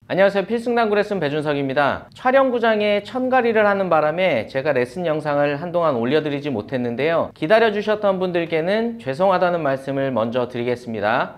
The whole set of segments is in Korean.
안녕하세요. 필승당구 레슨 배준석입니다. 촬영구장에 천가리를 하는 바람에 제가 레슨 영상을 한동안 올려드리지 못했는데요. 기다려주셨던 분들께는 죄송하다는 말씀을 먼저 드리겠습니다.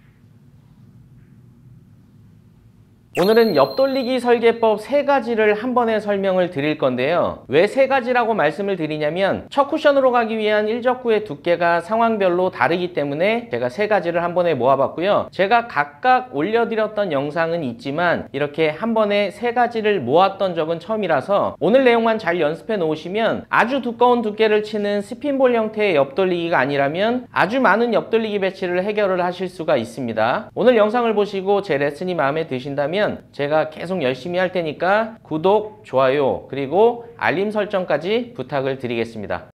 오늘은 옆돌리기 설계법 3가지를 한 번에 설명을 드릴 건데요. 왜 3가지라고 말씀을 드리냐면 첫 쿠션으로 가기 위한 일적구의 두께가 상황별로 다르기 때문에 제가 3가지를 한 번에 모아봤고요. 제가 각각 올려드렸던 영상은 있지만 이렇게 한 번에 3가지를 모았던 적은 처음이라서 오늘 내용만 잘 연습해 놓으시면 아주 두꺼운 두께를 치는 스핀볼 형태의 옆돌리기가 아니라면 아주 많은 옆돌리기 배치를 해결을 하실 수가 있습니다. 오늘 영상을 보시고 제 레슨이 마음에 드신다면 제가 계속 열심히 할 테니까 구독, 좋아요, 그리고 알림 설정까지 부탁을 드리겠습니다.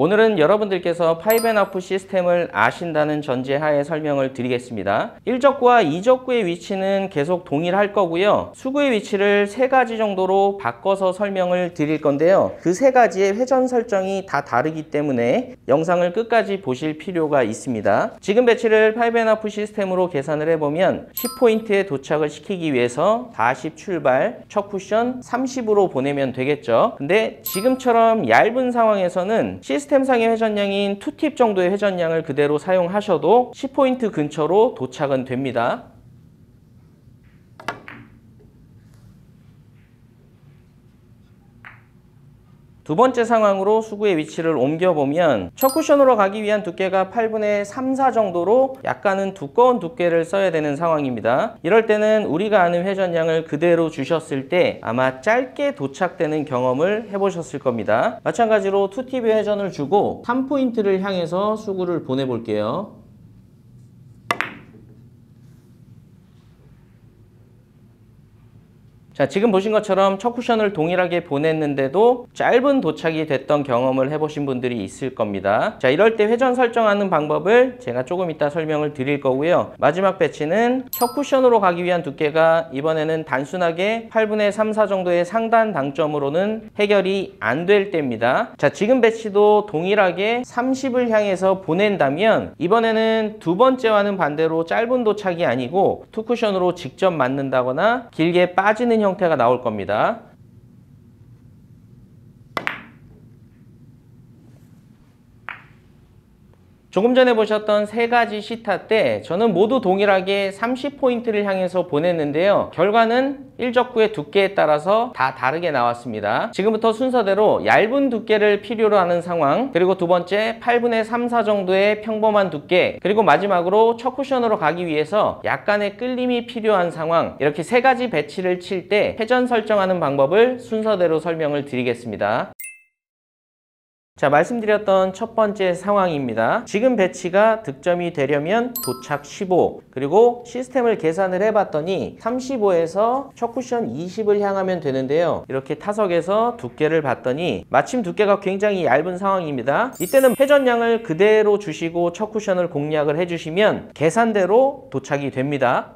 오늘은 여러분들께서 5&하프 시스템을 아신다는 전제하에 설명을 드리겠습니다. 1적구와 2적구의 위치는 계속 동일할 거고요. 수구의 위치를 3가지 정도로 바꿔서 설명을 드릴 건데요. 그 3가지의 회전 설정이 다 다르기 때문에 영상을 끝까지 보실 필요가 있습니다. 지금 배치를 5&하프 시스템으로 계산을 해보면 10포인트에 도착을 시키기 위해서 40 출발, 첫 쿠션 30으로 보내면 되겠죠. 근데 지금처럼 얇은 상황에서는 시스템상의 회전량인 2팁 정도의 회전량을 그대로 사용하셔도 10포인트 근처로 도착은 됩니다. 두 번째 상황으로 수구의 위치를 옮겨보면 첫 쿠션으로 가기 위한 두께가 8분의 3, 4 정도로 약간은 두꺼운 두께를 써야 되는 상황입니다. 이럴 때는 우리가 아는 회전량을 그대로 주셨을 때 아마 짧게 도착되는 경험을 해보셨을 겁니다. 마찬가지로 2팁의 회전을 주고 3포인트를 향해서 수구를 보내볼게요. 자, 지금 보신 것처럼 첫 쿠션을 동일하게 보냈는데도 짧은 도착이 됐던 경험을 해보신 분들이 있을 겁니다. 자, 이럴 때 회전 설정하는 방법을 제가 조금 이따 설명을 드릴 거고요. 마지막 배치는 첫 쿠션으로 가기 위한 두께가 이번에는 단순하게 8분의 3, 4 정도의 상단 당점으로는 해결이 안 될 때입니다. 자, 지금 배치도 동일하게 30을 향해서 보낸다면 이번에는 두 번째와는 반대로 짧은 도착이 아니고 투 쿠션으로 직접 맞는다거나 길게 빠지는 형태가 나올 겁니다. 조금 전에 보셨던 3가지 시타 때 저는 모두 동일하게 30포인트를 향해서 보냈는데요. 결과는 1적구의 두께에 따라서 다 다르게 나왔습니다. 지금부터 순서대로 얇은 두께를 필요로 하는 상황, 그리고 두 번째 8분의 3, 4 정도의 평범한 두께, 그리고 마지막으로 첫 쿠션으로 가기 위해서 약간의 끌림이 필요한 상황, 이렇게 3가지 배치를 칠 때 회전 설정하는 방법을 순서대로 설명을 드리겠습니다. 자, 말씀드렸던 첫 번째 상황입니다. 지금 배치가 득점이 되려면 도착 15, 그리고 시스템을 계산을 해봤더니 35에서 첫 쿠션 20을 향하면 되는데요. 이렇게 타석에서 두께를 봤더니 마침 두께가 굉장히 얇은 상황입니다. 이때는 회전량을 그대로 주시고 첫 쿠션을 공략을 해주시면 계산대로 도착이 됩니다.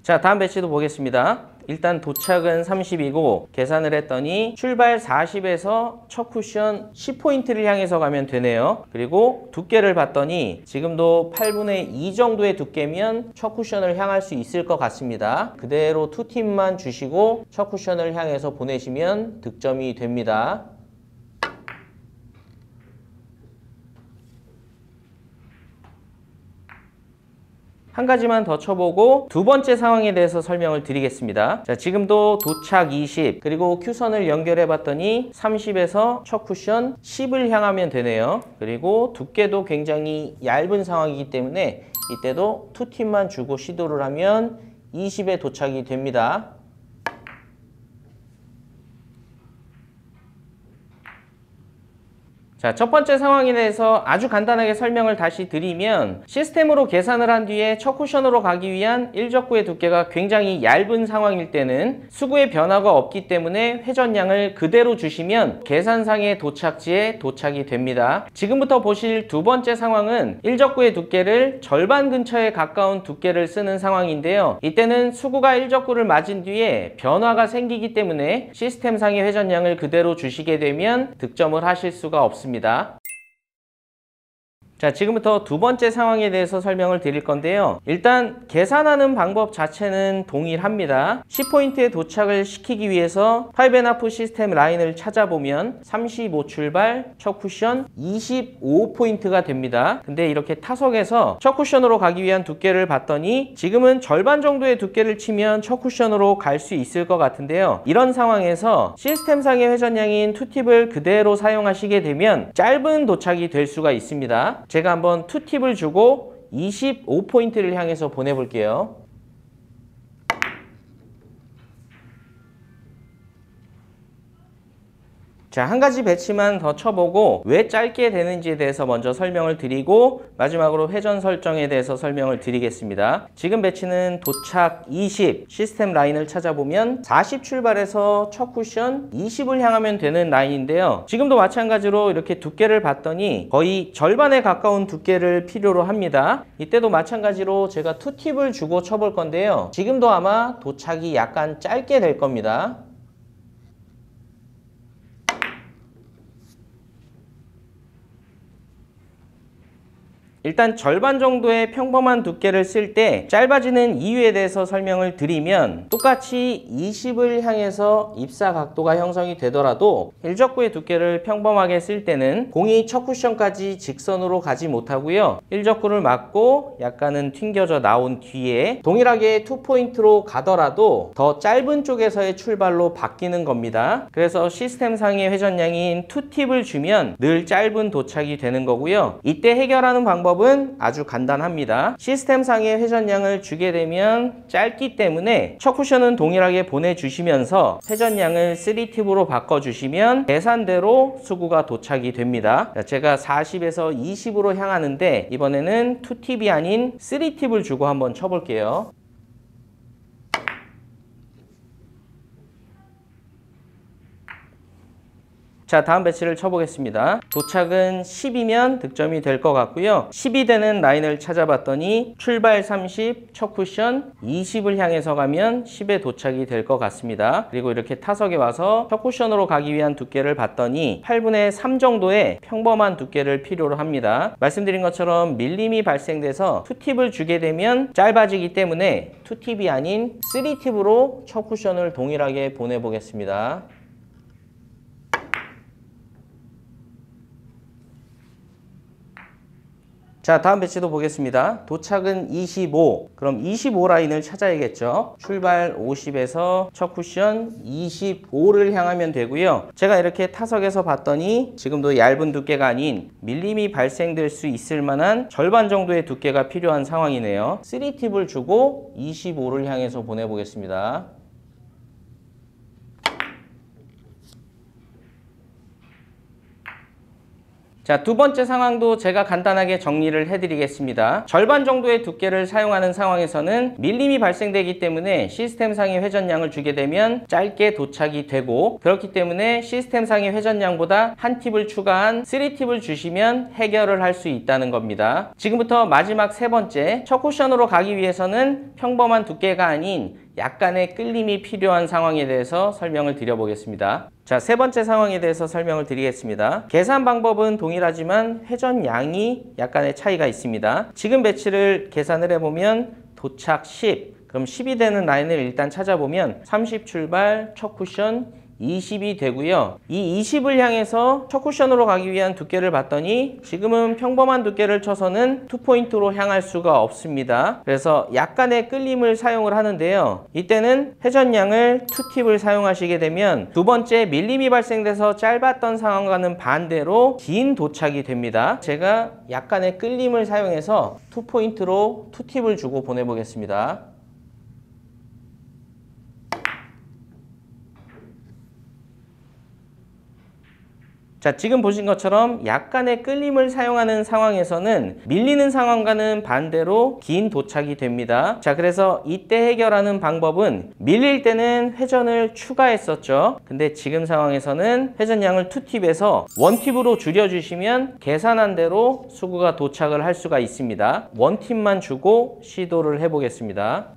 자, 다음 배치도 보겠습니다. 일단 도착은 30이고 계산을 했더니 출발 40에서 첫 쿠션 10포인트를 향해서 가면 되네요. 그리고 두께를 봤더니 지금도 8분의 2 정도의 두께면 첫 쿠션을 향할 수 있을 것 같습니다. 그대로 2팁만 주시고 첫 쿠션을 향해서 보내시면 득점이 됩니다. 한 가지만 더 쳐보고 두 번째 상황에 대해서 설명을 드리겠습니다. 자, 지금도 도착 20, 그리고 큐선을 연결해 봤더니 30에서 첫 쿠션 10을 향하면 되네요. 그리고 두께도 굉장히 얇은 상황이기 때문에 이때도 2팁만 주고 시도를 하면 20에 도착이 됩니다. 자, 첫 번째 상황에 대해서 아주 간단하게 설명을 다시 드리면 시스템으로 계산을 한 뒤에 첫 쿠션으로 가기 위한 1적구의 두께가 굉장히 얇은 상황일 때는 수구의 변화가 없기 때문에 회전량을 그대로 주시면 계산상의 도착지에 도착이 됩니다. 지금부터 보실 두 번째 상황은 1적구의 두께를 절반 근처에 가까운 두께를 쓰는 상황인데요. 이때는 수구가 1적구를 맞은 뒤에 변화가 생기기 때문에 시스템상의 회전량을 그대로 주시게 되면 득점을 하실 수가 없습니다. 자, 지금부터 두 번째 상황에 대해서 설명을 드릴 건데요. 일단 계산하는 방법 자체는 동일합니다. 10포인트에 도착을 시키기 위해서 5.5 시스템 라인을 찾아보면 35 출발, 첫 쿠션 25포인트가 됩니다. 근데 이렇게 타석에서 첫 쿠션으로 가기 위한 두께를 봤더니 지금은 절반 정도의 두께를 치면 첫 쿠션으로 갈 수 있을 것 같은데요. 이런 상황에서 시스템상의 회전량인 투팁을 그대로 사용하시게 되면 짧은 도착이 될 수가 있습니다. 제가 한번 투팁을 주고 25포인트를 향해서 보내볼게요. 자, 한 가지 배치만 더 쳐보고 왜 짧게 되는지에 대해서 먼저 설명을 드리고 마지막으로 회전 설정에 대해서 설명을 드리겠습니다. 지금 배치는 도착 20, 시스템 라인을 찾아보면 40 출발해서 첫 쿠션 20을 향하면 되는 라인인데요. 지금도 마찬가지로 이렇게 두께를 봤더니 거의 절반에 가까운 두께를 필요로 합니다. 이때도 마찬가지로 제가 투팁을 주고 쳐볼 건데요. 지금도 아마 도착이 약간 짧게 될 겁니다. 일단 절반 정도의 평범한 두께를 쓸 때 짧아지는 이유에 대해서 설명을 드리면 똑같이 20을 향해서 입사 각도가 형성이 되더라도 일적구의 두께를 평범하게 쓸 때는 공이 첫 쿠션까지 직선으로 가지 못하고요. 일적구를 맞고 약간은 튕겨져 나온 뒤에 동일하게 2포인트로 가더라도 더 짧은 쪽에서의 출발로 바뀌는 겁니다. 그래서 시스템상의 회전량인 2팁을 주면 늘 짧은 도착이 되는 거고요. 이때 해결하는 방법은 아주 간단합니다. 시스템상의 회전량을 주게 되면 짧기 때문에 첫 쿠션은 동일하게 보내주시면서 회전량을 3팁으로 바꿔주시면 계산대로 수구가 도착이 됩니다. 제가 40에서 20으로 향하는데 이번에는 2팁이 아닌 3팁을 주고 한번 쳐볼게요. 자, 다음 배치를 쳐보겠습니다. 도착은 10이면 득점이 될 것 같고요. 10이 되는 라인을 찾아봤더니 출발 30, 첫 쿠션 20을 향해서 가면 10에 도착이 될 것 같습니다. 그리고 이렇게 타석에 와서 첫 쿠션으로 가기 위한 두께를 봤더니 8분의 3 정도의 평범한 두께를 필요로 합니다. 말씀드린 것처럼 밀림이 발생돼서 2팁을 주게 되면 짧아지기 때문에 2팁이 아닌 3팁으로 첫 쿠션을 동일하게 보내보겠습니다. 자, 다음 배치도 보겠습니다. 도착은 25. 그럼 25 라인을 찾아야겠죠. 출발 50에서 첫 쿠션 25를 향하면 되고요. 제가 이렇게 타석에서 봤더니 지금도 얇은 두께가 아닌 밀림이 발생될 수 있을 만한 절반 정도의 두께가 필요한 상황이네요. 3팁을 주고 25를 향해서 보내보겠습니다. 자, 두 번째 상황도 제가 간단하게 정리를 해드리겠습니다. 절반 정도의 두께를 사용하는 상황에서는 밀림이 발생되기 때문에 시스템상의 회전량을 주게 되면 짧게 도착이 되고 그렇기 때문에 시스템상의 회전량보다 한 팁을 추가한 3팁을 주시면 해결을 할 수 있다는 겁니다. 지금부터 마지막 세 번째, 첫 쿠션으로 가기 위해서는 평범한 두께가 아닌 약간의 끌림이 필요한 상황에 대해서 설명을 드려보겠습니다. 자, 세 번째 상황에 대해서 설명을 드리겠습니다. 계산 방법은 동일하지만 회전량이 약간의 차이가 있습니다. 지금 배치를 계산을 해보면 도착 10, 그럼 10이 되는 라인을 일단 찾아보면 30 출발, 첫 쿠션 20이 되고요. 이 20을 향해서 첫 쿠션으로 가기 위한 두께를 봤더니 지금은 평범한 두께를 쳐서는 2포인트로 향할 수가 없습니다. 그래서 약간의 끌림을 사용을 하는데요. 이때는 회전량을 2팁을 사용하시게 되면 두 번째 밀림이 발생돼서 짧았던 상황과는 반대로 긴 도착이 됩니다. 제가 약간의 끌림을 사용해서 2포인트로 2팁을 주고 보내보겠습니다. 자, 지금 보신 것처럼 약간의 끌림을 사용하는 상황에서는 밀리는 상황과는 반대로 긴 도착이 됩니다. 자, 그래서 이때 해결하는 방법은 밀릴 때는 회전을 추가했었죠. 근데 지금 상황에서는 회전량을 2팁에서 1팁으로 줄여주시면 계산한 대로 수구가 도착을 할 수가 있습니다. 1팁만 주고 시도를 해보겠습니다.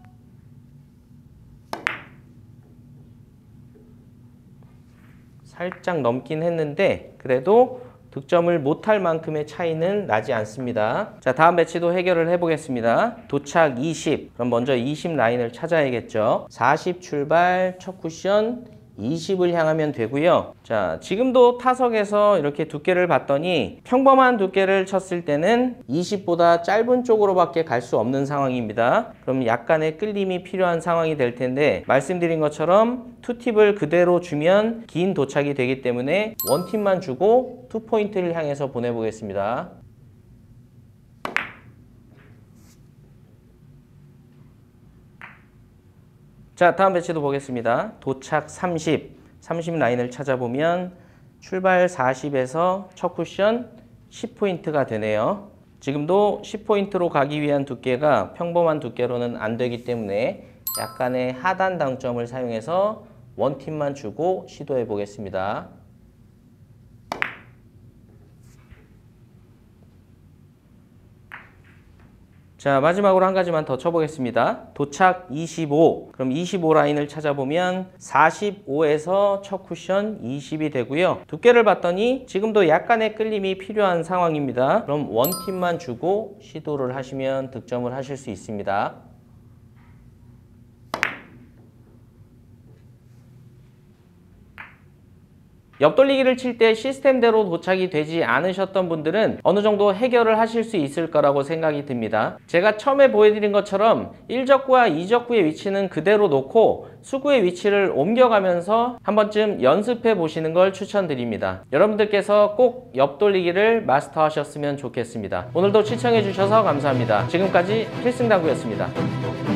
살짝 넘긴 했는데 그래도 득점을 못할 만큼의 차이는 나지 않습니다. 자, 다음 배치도 해결을 해보겠습니다. 도착 20. 그럼 먼저 20 라인을 찾아야겠죠. 40 출발, 첫 쿠션 20을 향하면 되고요. 자, 지금도 타석에서 이렇게 두께를 봤더니 평범한 두께를 쳤을 때는 20보다 짧은 쪽으로밖에 갈 수 없는 상황입니다. 그럼 약간의 끌림이 필요한 상황이 될 텐데 말씀드린 것처럼 투팁을 그대로 주면 긴 도착이 되기 때문에 원팁만 주고 투포인트를 향해서 보내보겠습니다. 자, 다음 배치도 보겠습니다. 도착 30 라인을 찾아보면 출발 40에서 첫 쿠션 10포인트가 되네요. 지금도 10포인트로 가기 위한 두께가 평범한 두께로는 안 되기 때문에 약간의 하단 당점을 사용해서 원팁만 주고 시도해 보겠습니다. 자, 마지막으로 한 가지만 더 쳐보겠습니다. 도착 25. 그럼 25 라인을 찾아보면 45에서 첫 쿠션 20이 되고요. 두께를 봤더니 지금도 약간의 끌림이 필요한 상황입니다. 그럼 원팁만 주고 시도를 하시면 득점을 하실 수 있습니다. 옆돌리기를 칠 때 시스템대로 도착이 되지 않으셨던 분들은 어느 정도 해결을 하실 수 있을 거라고 생각이 듭니다. 제가 처음에 보여드린 것처럼 1적구와 2적구의 위치는 그대로 놓고 수구의 위치를 옮겨가면서 한 번쯤 연습해 보시는 걸 추천드립니다. 여러분들께서 꼭 옆돌리기를 마스터하셨으면 좋겠습니다. 오늘도 시청해 주셔서 감사합니다. 지금까지 필승당구였습니다.